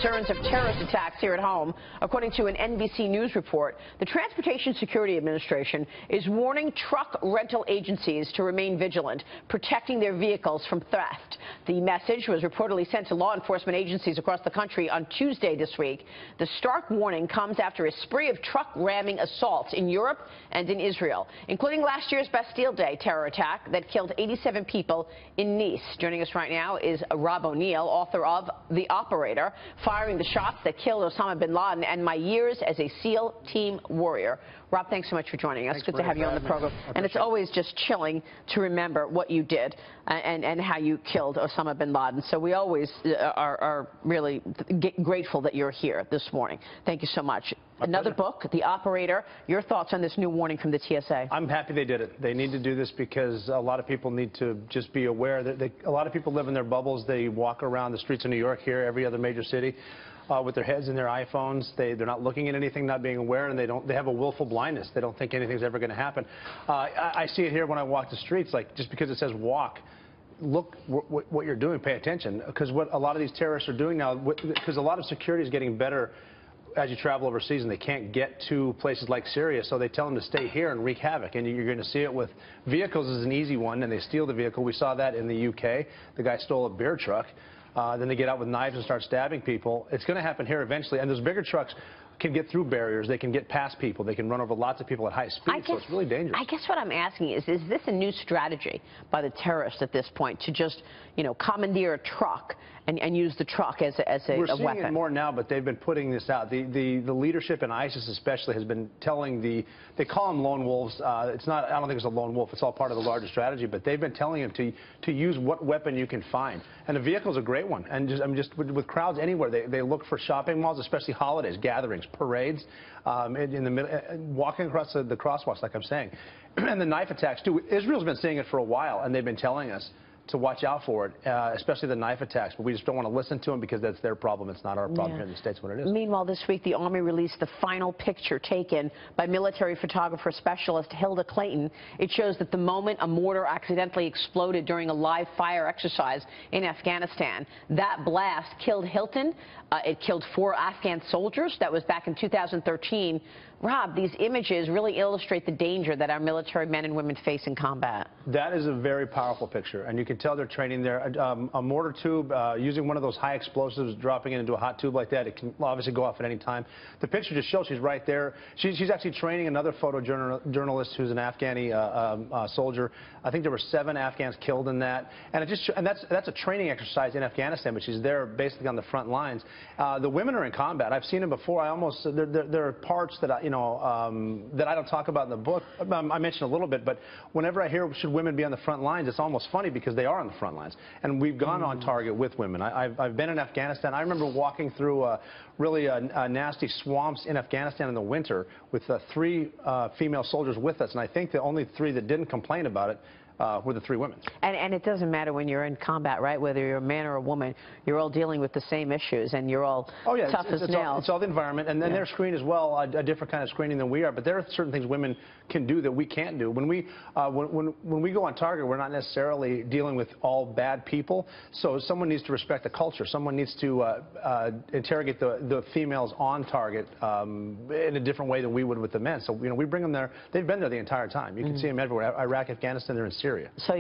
concerns of terrorist attacks here at home. According to an NBC News report, the Transportation Security Administration is warning truck rental agencies to remain vigilant, protecting their vehicles from theft. The message was reportedly sent to law enforcement agencies across the country on Tuesday this week. The stark warning comes after a spree of truck ramming assaults in Europe and in Israel, including last year's Bastille Day terror attack that killed 87 people in Nice. Joining us right now is Rob O'Neill, author of The Operator, Firing the Shots That Killed Osama bin Laden, and My Years as a SEAL Team Warrior. Rob, thanks so much for joining us. Good to have you on the program. And it's always just chilling to remember what you did and how you killed Osama bin Laden. So we always are really grateful that you're here this morning. Thank you so much. Another book, The Operator. Your thoughts on this new warning from the TSA? I'm happy they did it. They need to do this because a lot of people need to just be aware that a lot of people live in their bubbles. They walk around the streets of New York here, every other major city, with their heads in their iPhones. They're not looking at anything, not being aware, and they have a willful blindness. They don't think anything's ever going to happen. I see it here when I walk the streets, like just because it says walk. Look what you're doing, pay attention, because what a lot of these terrorists are doing now, because a lot of security is getting better as you travel overseas and they can't get to places like Syria, so they tell them to stay here and wreak havoc. And you're going to see it with vehicles is an easy one, and they steal the vehicle. We saw that in the UK. The guy stole a beer truck. Then they get out with knives and start stabbing people. It's going to happen here eventually, and those bigger trucks can get through barriers. They can get past people. They can run over lots of people at high speed, so it's really dangerous. I guess what I'm asking is this a new strategy by the terrorists at this point to just, you know, commandeer a truck and use the truck as a weapon? We're seeing it more now, but they've been putting this out. The leadership in ISIS especially has been telling they call them lone wolves. It's not, I don't think it's a lone wolf. It's all part of the larger strategy, but they've been telling them to use what weapon you can find. And the vehicle's a great one. And just with crowds anywhere, they look for shopping malls, especially holidays, gatherings, parades, in the middle, walking across the crosswalks, like I'm saying. And the knife attacks, too. Israel's been seeing it for a while, and they've been telling us to watch out for it, especially the knife attacks. But we just don't want to listen to them because that's their problem. It's not our problem here in the States when it is. Meanwhile, this week, the Army released the final picture taken by military photographer specialist Hilda Clayton. It shows that the moment a mortar accidentally exploded during a live fire exercise in Afghanistan, that blast killed Hilton. It killed 4 Afghan soldiers. That was back in 2013. Rob, these images really illustrate the danger that our military men and women face in combat. That is a very powerful picture, and you can tell they're training there. A mortar tube, using one of those high explosives, dropping it into a hot tube like that, it can obviously go off at any time. The picture just shows she's right there. She's actually training another photojournalist who's an Afghani soldier. I think there were 7 Afghans killed in that, and that's a training exercise in Afghanistan, but she's there basically on the front lines. The women are in combat. I've seen them before. There are parts that that I don't talk about in the book. I mentioned a little bit, but whenever I hear should women be on the front lines, it's almost funny because they are on the front lines, and we've gone on target with women. I've been in Afghanistan. I remember walking through really nasty swamps in Afghanistan in the winter with 3 female soldiers with us, and I think the only 3 that didn't complain about it were the 3 women. And it doesn't matter when you're in combat, right? Whether you're a man or a woman, you're all dealing with the same issues, and you're all tough as nails. It's all the environment, and then they're screened as well, a different kind of screening than we are. But there are certain things women can do that we can't do. When we go on target, we're not necessarily dealing with all bad people. So someone needs to respect the culture. Someone needs to interrogate the females on target in a different way than we would with the men. So we bring them there. They've been there the entire time. You can see them everywhere. Iraq, Afghanistan, they're in Syria. So